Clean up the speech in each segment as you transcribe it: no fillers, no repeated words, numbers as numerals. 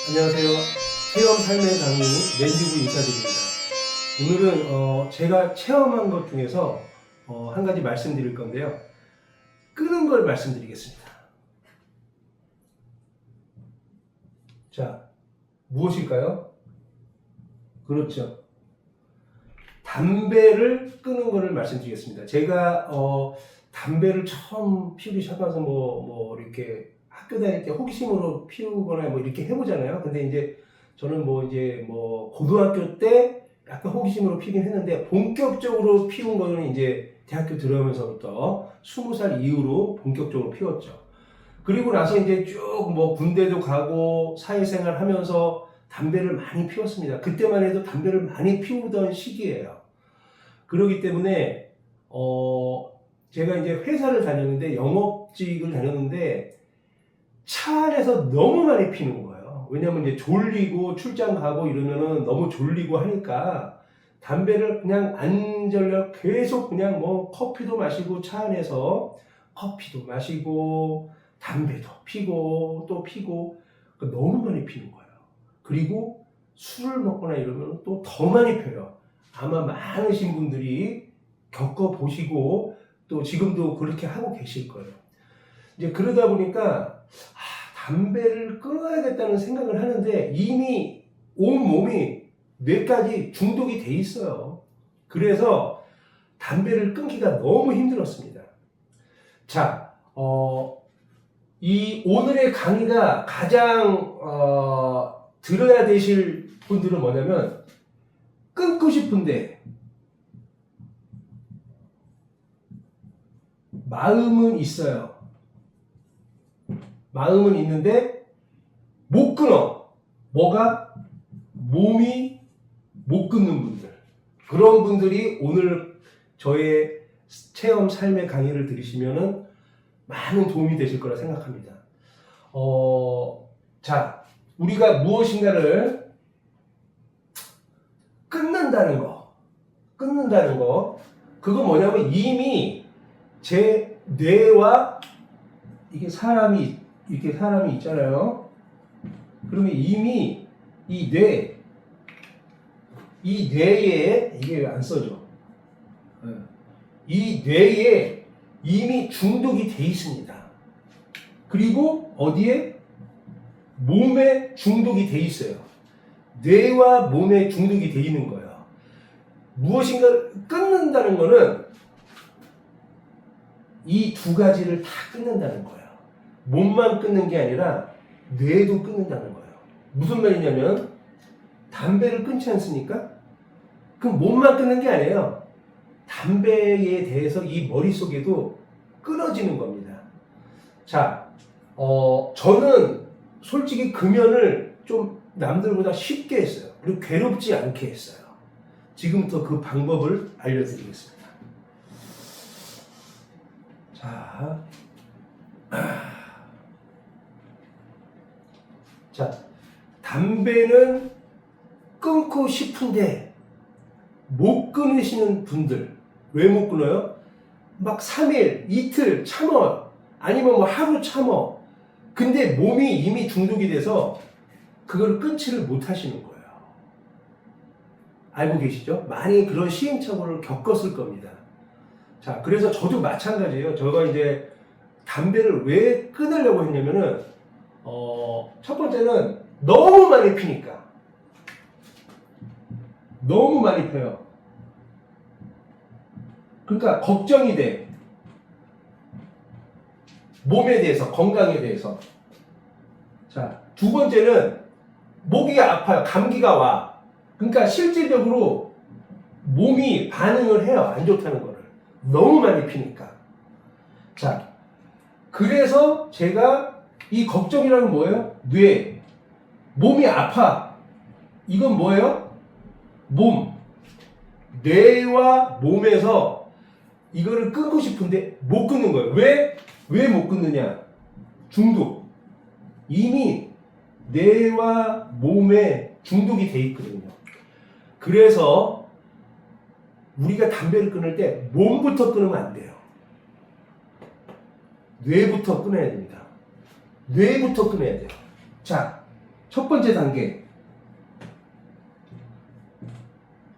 안녕하세요. 체험 삶의 강의 렌지구 인사드립니다. 오늘은 제가 체험한 것 중에서 한 가지 말씀드릴 건데요. 끄는 걸 말씀드리겠습니다. 자, 무엇일까요? 그렇죠. 담배를 끄는 것을 말씀드리겠습니다. 제가 담배를 처음 피우기 시작해서 이렇게 학교 다닐 때 호기심으로 피우거나 이렇게 해보잖아요. 근데 이제 저는 고등학교 때 약간 호기심으로 피긴 했는데 본격적으로 피운 거는 이제 대학교 들어오면서부터 20살 이후로 본격적으로 피웠죠. 그리고 나서 이제 쭉 군대도 가고 사회생활 하면서 담배를 많이 피웠습니다. 그때만 해도 담배를 많이 피우던 시기예요. 그렇기 때문에 제가 이제 회사를 다녔는데 영업직을 다녔는데 차 안에서 너무 많이 피는 거예요. 왜냐면 이제 졸리고 출장 가고 이러면은 너무 졸리고 하니까 담배를 그냥 안 절려 계속 그냥 커피도 마시고 차 안에서 커피도 마시고 담배도 피고 또 피고 너무 많이 피는 거예요. 그리고 술을 먹거나 이러면 또 더 많이 펴요. 아마 많으신 분들이 겪어보시고 또 지금도 그렇게 하고 계실 거예요. 이제 그러다 보니까 담배를 끊어야겠다는 생각을 하는데 이미 온 몸이 뇌까지 중독이 돼 있어요. 그래서 담배를 끊기가 너무 힘들었습니다. 자, 이 오늘의 강의가 가장 들어야 되실 분들은 뭐냐면 끊고 싶은데 마음은 있어요. 마음은 있는데 못 끊어. 뭐가? 몸이 못 끊는 분들. 그런 분들이 오늘 저의 체험 삶의 강의를 들으시면은 많은 도움이 되실 거라 생각합니다. 자, 우리가 무엇인가를 끊는다는 거. 그거 뭐냐면 이미 제 뇌와 이렇게 사람이 있잖아요. 그러면 이미 이 뇌에 이게 왜 안 써져? 이 뇌에 이미 중독이 돼 있습니다. 그리고 어디에? 몸에 중독이 돼 있어요. 뇌와 몸에 중독이 돼 있는 거예요. 무엇인가를 끊는다는 거는 이 두 가지를 다 끊는다는 거예요. 몸만 끊는 게 아니라 뇌도 끊는다는 거예요. 무슨 말이냐면 담배를 끊지 않습니까? 그럼 몸만 끊는 게 아니에요. 담배에 대해서 이 머릿속에도 끊어지는 겁니다. 자, 저는 솔직히 금연을 좀 남들보다 쉽게 했어요. 그리고 괴롭지 않게 했어요. 지금부터 그 방법을 알려드리겠습니다. 자, 담배는 끊고 싶은데 못 끊으시는 분들. 왜 못 끊어요? 막 3일, 이틀 참어. 아니면 하루 참어. 근데 몸이 이미 중독이 돼서 그걸 끊지를 못 하시는 거예요. 알고 계시죠? 많이 그런 시행착오를 겪었을 겁니다. 자, 그래서 저도 마찬가지예요. 제가 이제 담배를 왜 끊으려고 했냐면은, 첫 번째는 너무 많이 피니까. 너무 많이 펴요. 그러니까 걱정이 돼. 몸에 대해서, 건강에 대해서. 자, 두 번째는 목이 아파요. 감기가 와. 그러니까 실질적으로 몸이 반응을 해요. 안 좋다는 거를. 너무 많이 피니까. 자, 그래서 제가 이 걱정이라는 뭐예요? 뇌. 몸이 아파. 이건 뭐예요? 몸. 뇌와 몸에서 이거를 끊고 싶은데 못 끊는 거예요. 왜 못 끊느냐? 중독. 이미 뇌와 몸에 중독이 돼 있거든요. 그래서 우리가 담배를 끊을 때 몸부터 끊으면 안 돼요. 뇌부터 끊어야 됩니다. 뇌부터 끊어야 돼요. 자, 첫 번째 단계.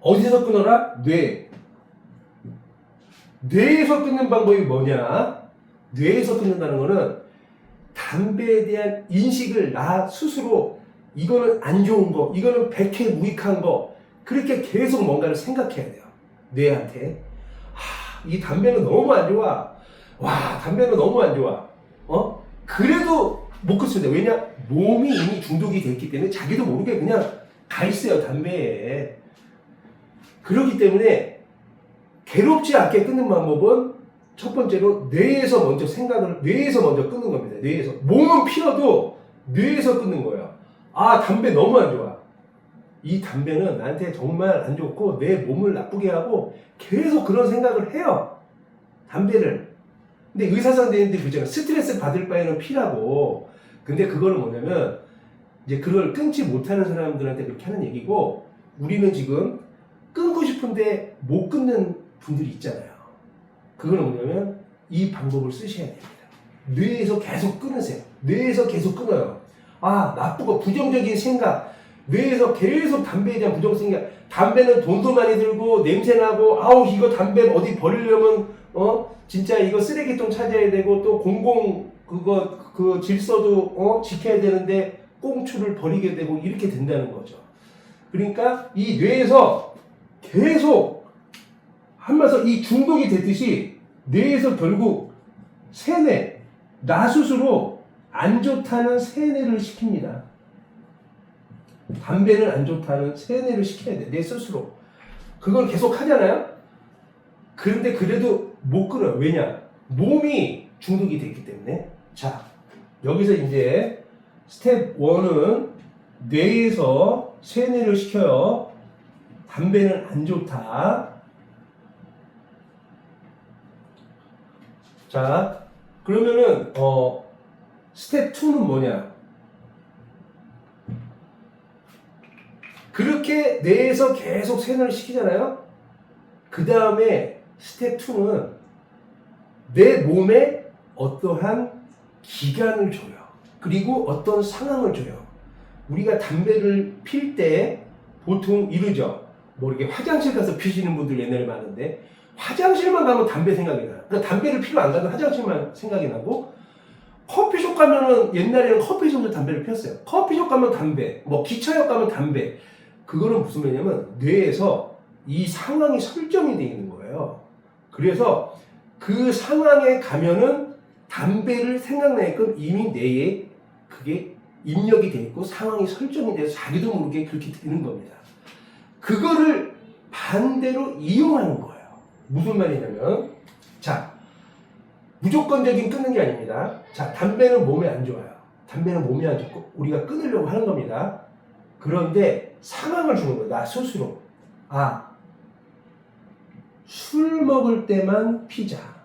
어디서 끊어라? 뇌. 뇌에서 끊는 방법이 뭐냐? 뇌에서 끊는다는 거는 담배에 대한 인식을 나 스스로 이거는 안 좋은 거, 이거는 백해무익한 거, 그렇게 계속 뭔가를 생각해야 돼요. 뇌한테. 이 담배는 너무 안 좋아. 와, 담배는 너무 안 좋아. 그래도 못 끊습니다. 왜냐? 몸이 이미 중독이 됐기 때문에 자기도 모르게 그냥 가 있어요, 담배에. 그렇기 때문에 괴롭지 않게 끊는 방법은 첫 번째로 뇌에서 먼저 끊는 겁니다. 뇌에서. 몸은 피어도 뇌에서 끊는 거예요. 아, 담배 너무 안 좋아. 이 담배는 나한테 정말 안 좋고 내 몸을 나쁘게 하고 계속 그런 생각을 해요. 담배를. 근데 의사선생님들이 그러잖아요. 스트레스 받을 바에는 피라고. 근데 그거는 뭐냐면 이제 그걸 끊지 못하는 사람들한테 그렇게 하는 얘기고, 우리는 지금 끊고 싶은데 못 끊는 분들이 있잖아요. 그거는 뭐냐면 이 방법을 쓰셔야 됩니다. 뇌에서 계속 끊으세요. 뇌에서 계속 끊어요. 아, 나쁘고 부정적인 생각, 뇌에서 계속 담배에 대한 부정적인 생각. 담배는 돈도 많이 들고 냄새나고, 아우 이거 담배 어디 버리려면 진짜 이거 쓰레기통 찾아야 되고, 또 그 질서도 지켜야 되는데 꽁초를 버리게 되고, 이렇게 된다는 거죠. 그러니까 이 뇌에서 계속 하면서 이 중독이 됐듯이 뇌에서 결국 세뇌, 나 스스로 안 좋다는 세뇌를 시킵니다. 담배는 안 좋다는 세뇌를 시켜야 돼, 내 스스로. 그걸 계속 하잖아요? 그런데 그래도 못 끊어요. 왜냐? 몸이 중독이 됐기 때문에. 자, 여기서 이제 스텝 1은 뇌에서 세뇌를 시켜요. 담배는 안 좋다. 자, 그러면은 스텝 2는 뭐냐? 그렇게 뇌에서 계속 세뇌를 시키잖아요? 그 다음에 스텝 2는 내 몸에 어떠한 기간을 줘요. 그리고 어떤 상황을 줘요. 우리가 담배를 필 때 보통 이러죠. 뭐 이렇게 화장실 가서 피시는 분들 옛날에 많은데, 화장실만 가면 담배 생각이 나요. 그러니까 담배를 피러 안 가도 화장실만 생각이 나고, 커피숍 가면은 옛날에는 커피숍에서 담배를 피웠어요. 커피숍 가면 담배, 뭐 기차역 가면 담배. 그거는 무슨 말이냐면 뇌에서 이 상황이 설정이 되어 있는 거예요. 그래서 그 상황에 가면은 담배를 생각나게끔 이미 뇌에 그게 입력이 되어 있고 상황이 설정이 돼서 자기도 모르게 그렇게 되는 겁니다. 그거를 반대로 이용하는 거예요. 무슨 말이냐면, 자, 무조건적인 끊는 게 아닙니다. 자, 담배는 몸에 안 좋아요. 담배는 몸에 안 좋고 우리가 끊으려고 하는 겁니다. 그런데 상황을 주는 거예요. 나 스스로. 아, 술 먹을 때만 피자.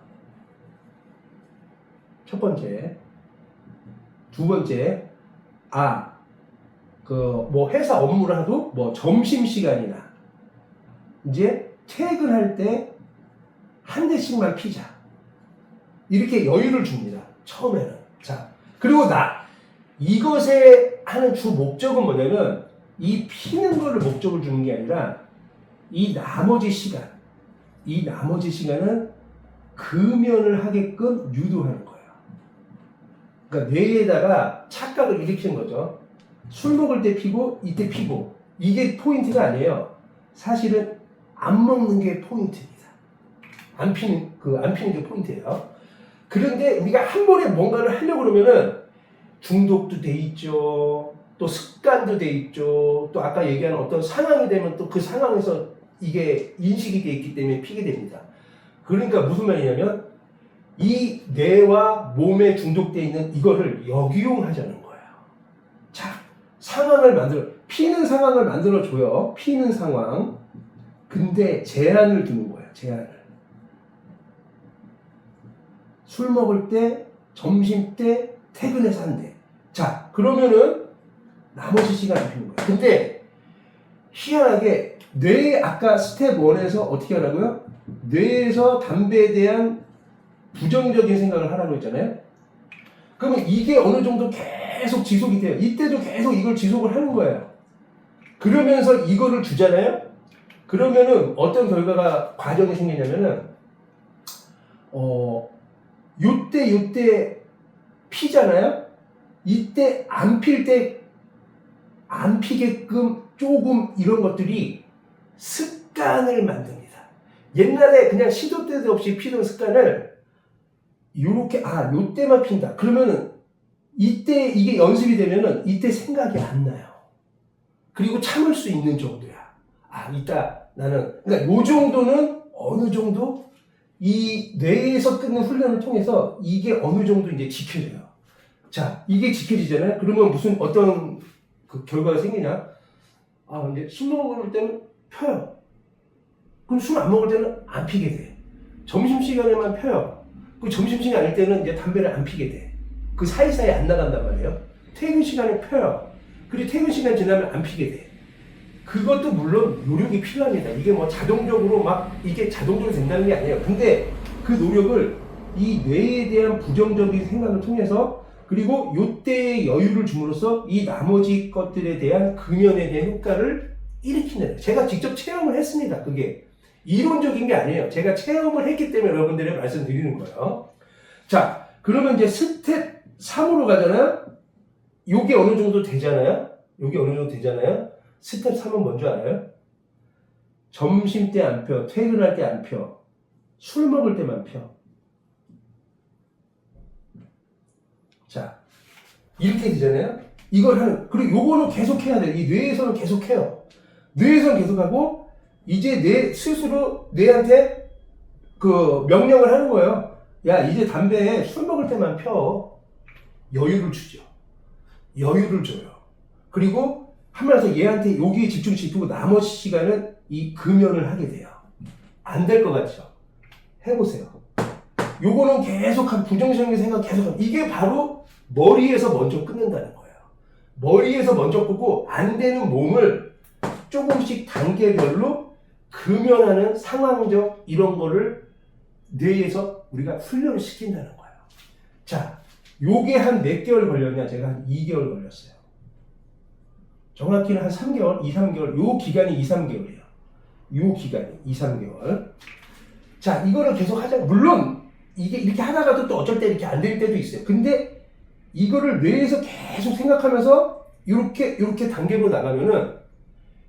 첫 번째. 두 번째. 아, 뭐 회사 업무를 하도 뭐 점심시간이나 이제 퇴근할 때 한 대씩만 피자. 이렇게 여유를 줍니다. 처음에는. 자, 그리고 이것에 하는 주 목적은 뭐냐면 이 피는 거를 목적을 주는 게 아니라 이 나머지 시간은 금연을 하게끔 유도하는 거예요. 그러니까 뇌에다가 착각을 일으키는 거죠. 술 먹을 때 피고 이때 피고, 이게 포인트가 아니에요. 사실은 안 먹는 게 포인트입니다. 안 피는 게 포인트예요. 그런데 우리가 한 번에 뭔가를 하려고 그러면은 중독도 돼 있죠. 또 습관도 돼 있죠. 또 아까 얘기한 어떤 상황이 되면 또 그 상황에서 이게 인식이 돼 있기 때문에 피게 됩니다. 그러니까 무슨 말이냐면 이 뇌와 몸에 중독되어 있는 이거를 역이용하자는 거예요. 자, 피는 상황을 만들어줘요. 피는 상황. 근데 제한을 두는 거예요. 제한을. 술 먹을 때, 점심 때, 퇴근해서 한대. 자, 그러면은 나머지 시간을 피는 거예요. 근데 희한하게 아까 스텝 1에서 어떻게 하라고요? 뇌에서 담배에 대한 부정적인 생각을 하라고 했잖아요. 그러면 이게 어느 정도 계속 지속이 돼요. 이때도 계속 이걸 지속을 하는 거예요. 그러면서 이거를 주잖아요. 그러면은 어떤 결과가 과정이 생기냐면은 요때 피잖아요. 이때 안 피게끔 조금 이런 것들이 습관을 만듭니다. 옛날에 그냥 시도 때도 없이 피던 습관을 요렇게 요때만 핀다. 그러면은 이때 이게 연습이 되면은 이때 생각이 안 나요. 그리고 참을 수 있는 정도야. 이따 나는 그러니까 요 정도는 어느 정도 이 뇌에서 끊는 훈련을 통해서 이게 어느 정도 이제 지켜져요. 자, 이게 지켜지잖아요. 그러면 어떤 그 결과가 생기냐? 이제 술 먹을 때는 펴요. 그럼 술 안 먹을 때는 안 피게 돼. 점심시간에만 펴요. 그 점심시간 아닐 때는 이제 담배를 안 피게 돼. 그 사이사이 안 나간단 말이에요. 퇴근 시간에 펴요. 그리고 퇴근 시간 지나면 안 피게 돼. 그것도 물론 노력이 필요합니다. 이게 뭐 자동적으로 이게 자동적으로 된다는 게 아니에요. 근데 그 노력을 이 뇌에 대한 부정적인 생각을 통해서 그리고 요때의 여유를 줌으로써 이 나머지 것들에 대한 금연에 대한 효과를 일으키는, 제가 직접 체험을 했습니다. 그게 이론적인 게 아니에요. 제가 체험을 했기 때문에 여러분들에게 말씀드리는 거예요. 자, 그러면 이제 스텝 3으로 가잖아요. 요게 어느 정도 되잖아요. 스텝 3은 뭔지 알아요? 점심 때 안 펴, 퇴근할 때 안 펴, 술 먹을 때만 펴. 자, 이렇게 되잖아요. 그리고 요거는 계속 해야 돼요. 이 뇌에서는 계속 해요. 뇌에서는 계속 하고, 이제 뇌 스스로 뇌한테 그 명령을 하는 거예요. 야, 이제 담배 술 먹을 때만 펴. 여유를 주죠. 여유를 줘요. 그리고 하면서 얘한테 여기에 집중시키고 나머지 시간은 이 금연을 하게 돼요. 안 될 것 같죠? 해보세요. 요거는 계속한 부정적인 생각 계속하면 이게 바로 머리에서 먼저 끊는다는 거예요. 머리에서 먼저 끊고 안 되는 몸을 조금씩 단계별로 금연하는 상황적 이런 거를 뇌에서 우리가 훈련을 시킨다는 거예요. 자, 요게 한 몇 개월 걸렸냐? 제가 한 2개월 걸렸어요. 정확히는 한 3개월, 2-3개월. 요 기간이 2-3개월이에요. 요 기간이 2-3개월. 자, 이거를 계속 하자. 물론 이게 이렇게 하다가도 또 어쩔 때 이렇게 안 될 때도 있어요. 근데 이거를 뇌에서 계속 생각하면서 이렇게 단계로 나가면은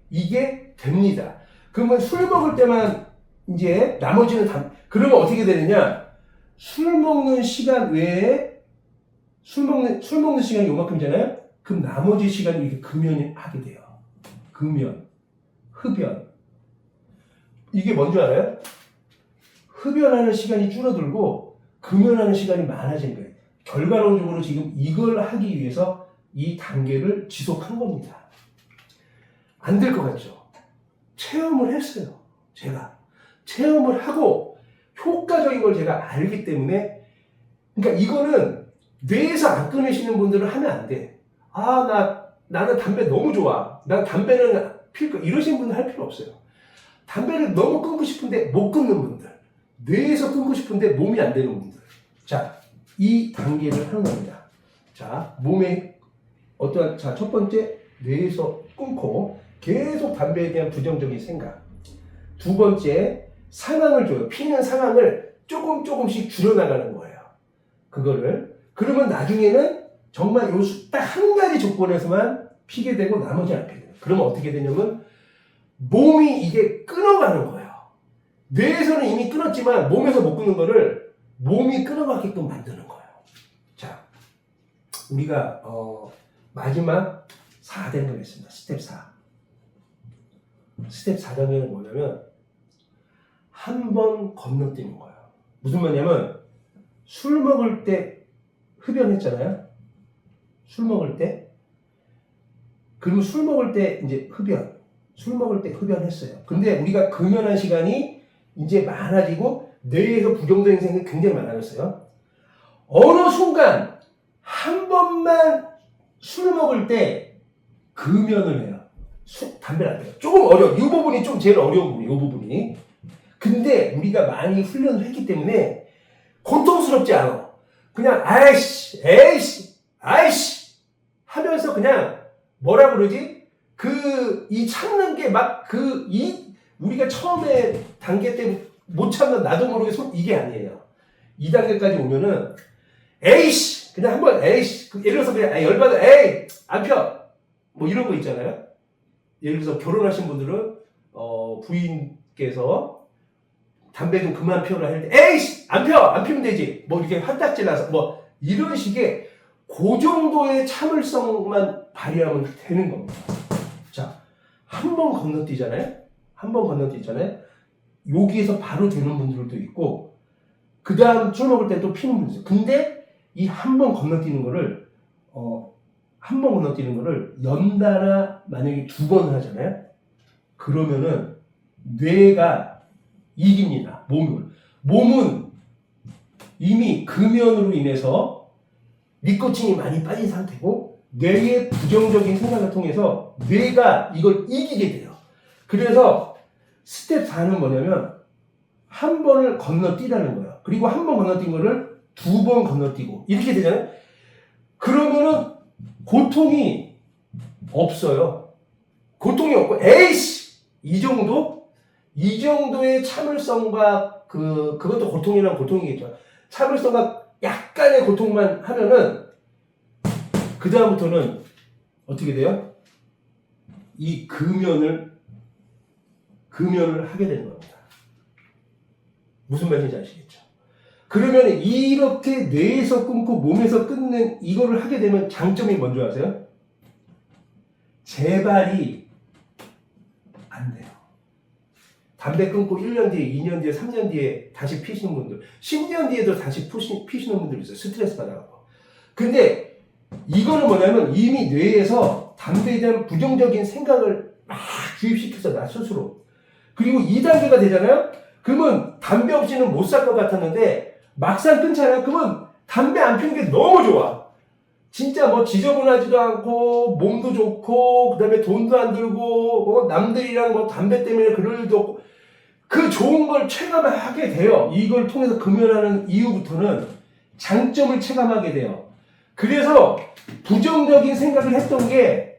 이게 됩니다. 그러면 술 먹을 때만 이제 나머지는 그러면 어떻게 되느냐? 술 먹는 시간 외에 술 먹는 시간이 요만큼이잖아요? 그럼 나머지 시간이 이렇게 금연을 하게 돼요. 금연, 흡연. 이게 뭔지 알아요? 흡연하는 시간이 줄어들고 금연하는 시간이 많아진 거예요. 결과론적으로 지금 이걸 하기 위해서 이 단계를 지속한 겁니다. 안 될 것 같죠? 체험을 했어요. 제가. 체험을 하고 효과적인 걸 제가 알기 때문에 그러니까 이거는 뇌에서 안 끊으시는 분들은 하면 안 돼. 나는 담배 너무 좋아. 난 담배는 필 거. 이러시는 분들 할 필요 없어요. 담배를 너무 끊고 싶은데 못 끊는 분들. 뇌에서 끊고 싶은데 몸이 안 되는 분들. 자, 이 단계를 하는 겁니다. 자, 몸에 첫 번째, 뇌에서 끊고 계속 담배에 대한 부정적인 생각. 두 번째, 상황을 줘요. 피는 상황을 조금씩 줄여나가는 거예요. 그러면 나중에는 정말 딱 한 가지 조건에서만 피게 되고 나머지 안 피게 돼요. 그러면 어떻게 되냐면 몸이 이게 끊어가는 거예요. 뇌에서는 이미 끊었지만 몸에서 못 끊는 거를 몸이 끊어가게끔 만드는 거예요. 자, 우리가 마지막 4단계 하겠습니다. 스텝 4. 스텝 4단계는 뭐냐면 한 번 건너뛰는 거예요. 무슨 말이냐면 술 먹을 때 흡연했잖아요. 술 먹을 때. 그러면 술 먹을 때 이제 술 먹을 때 흡연했어요. 근데 우리가 금연한 시간이 이제 많아지고 뇌에서 부정적인 생각이 굉장히 많아졌어요. 어느 순간 한 번만 술 먹을 때 금연을 해요. 담배를 안 피워요. 조금 어려워. 이 부분이 좀 제일 어려운 부분이에요. 이 부분이. 근데 우리가 많이 훈련을 했기 때문에 고통스럽지 않아. 그냥 아이씨 하면서 그냥 뭐라 그러지? 이 참는 게 막 우리가 처음에 단계 때 못 참는 나도 모르게 이게 아니에요. 2단계까지 오면은 에이씨 그냥 한번 에이씨 예를 들어서 그냥 열받아 에이 안 펴 뭐 이런 거 있잖아요. 예를 들어서 결혼하신 분들은 부인께서 담배 좀 그만 피워라 할 때 에이씨 안 피우면 되지 뭐 이렇게 화딱지 나서 뭐 이런 식의 그 정도의 참을성만 발휘하면 되는 겁니다. 자, 한 번 건너뛰잖아요. 여기에서 바로 되는 분들도 있고 그 다음 술 먹을 때 또 피는 분들 있어요. 근데 이 한 번 건너뛰는 거를 연달아 만약에 2번을 하잖아요. 그러면은 뇌가 이깁니다. 몸은 이미 금연으로 인해서 니코틴이 많이 빠진 상태고 뇌의 부정적인 생각을 통해서 뇌가 이걸 이기게 돼요. 그래서 스텝 4는 뭐냐면 한 번을 건너뛰라는 거예요. 그리고 한 번 건너뛴 거를 2번 건너뛰고 이렇게 되잖아요. 그러면은 고통이 없어요. 고통이 없고 에이씨 이 정도의 참을성과 그것도 고통이란 고통이겠죠. 참을성과 약간의 고통만 하면은 그 다음부터는 어떻게 돼요? 이 금연을 하게 되는 겁니다. 무슨 말인지 아시겠죠? 그러면 이렇게 뇌에서 끊고 몸에서 끊는 이거를 하게 되면 장점이 뭔지 아세요? 재발이 안 돼요. 담배 끊고 1년 뒤에, 2년 뒤에, 3년 뒤에 다시 피시는 분들, 10년 뒤에도 다시 피시는 분들 있어요. 스트레스 받아갖고. 근데 이거는 뭐냐면 이미 뇌에서 담배에 대한 부정적인 생각을 막 주입시켜서 나 스스로. 그리고 2단계가 되잖아요? 그러면 담배 없이는 못 살 것 같았는데 막상 끊잖아요? 그러면 담배 안 피우는 게 너무 좋아. 진짜 뭐 지저분하지도 않고 몸도 좋고 그 다음에 돈도 안 들고 남들이랑 뭐 담배 때문에 그럴 일도 없고 그 좋은 걸 체감하게 돼요. 이걸 통해서 금연하는 이후부터는 장점을 체감하게 돼요. 그래서 부정적인 생각을 했던 게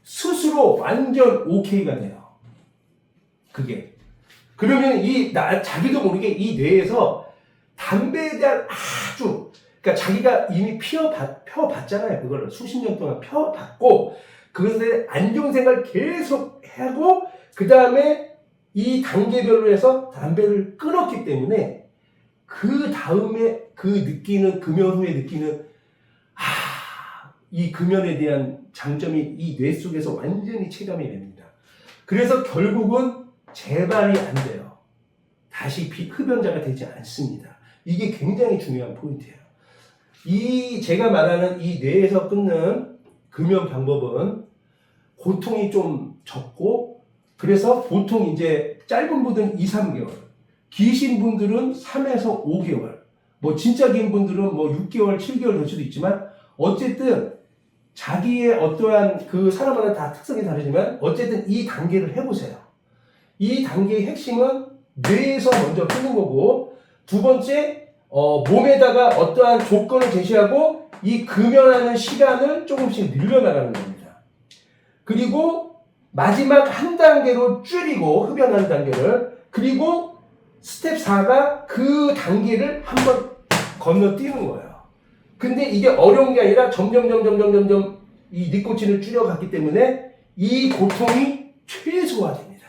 스스로 완전 오케이가 돼요. 그게. 그러면 자기도 모르게 이 뇌에서 담배에 대한 그러니까 자기가 이미 펴봤잖아요. 그거를 수십 년 동안 펴봤고, 그것에 안 좋은 생각을 계속 하고, 그 다음에 이 단계별로 해서 담배를 끊었기 때문에, 그 다음에 금연 후에 느끼는, 이 금연에 대한 장점이 이 뇌 속에서 완전히 체감이 됩니다. 그래서 결국은 재발이 안 돼요. 다시 흡연자가 되지 않습니다. 이게 굉장히 중요한 포인트예요. 제가 말하는 이 뇌에서 끊는 금연 방법은 고통이 좀 적고, 그래서 보통 이제 짧은 분들은 2, 3개월, 기신 분들은 3에서 5개월, 뭐 진짜 긴 분들은 뭐 6개월, 7개월 될 수도 있지만, 어쨌든 자기의 어떠한 그 사람마다 다 특성이 다르지만, 어쨌든 이 단계를 해보세요. 이 단계의 핵심은 뇌에서 먼저 끊는 거고, 두 번째, 몸에다가 어떠한 조건을 제시하고 이 금연하는 시간을 조금씩 늘려나가는 겁니다. 그리고 마지막 한 단계로 줄이고 흡연하는 단계를, 그리고 스텝 4가 그 단계를 한번 건너뛰는 거예요. 근데 이게 어려운 게 아니라 점점 이 니코틴을 줄여갔기 때문에 이 고통이 최소화됩니다.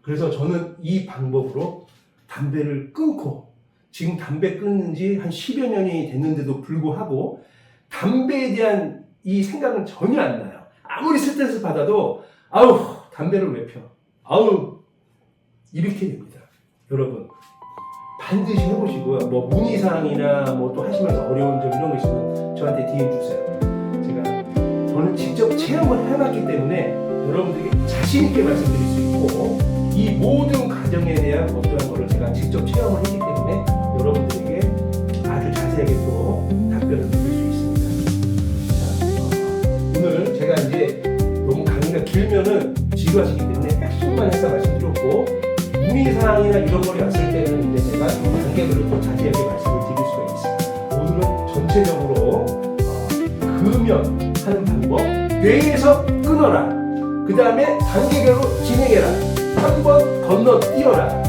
그래서 저는 이 방법으로 담배를 끊고, 지금 담배 끊는 지 한 10여 년이 됐는데도 불구하고 담배에 대한 이 생각은 전혀 안 나요. 아무리 스트레스 받아도 담배를 왜 펴? 이렇게 됩니다. 여러분 반드시 해보시고요. 뭐 문의사항이나 뭐 또 하시면서 어려운 점 이런 거 있으면 저한테 DM 주세요. 저는 직접 체험을 해봤기 때문에 여러분들에게 자신 있게 말씀드릴 수 있고, 이 모든 과정에 대한 어떠한 거를 제가 직접 체험을 했기 때문에 여러분들에게 아주 자세하게 또 답변을 드릴 수 있습니다. 자, 오늘 제가 이제 너무 강의가 길면은 지루하시기 때문에 핵심만 해서 말씀드렸고, 문의사항이나 이런 거리 왔을 때는 이제 제가 단계별로 또 자세하게 말씀을 드릴 수가 있습니다. 오늘은 전체적으로 금연 하는 방법, 뇌에서 끊어라. 그 다음에 단계별로 진행해라. 한 번 건너뛰어라.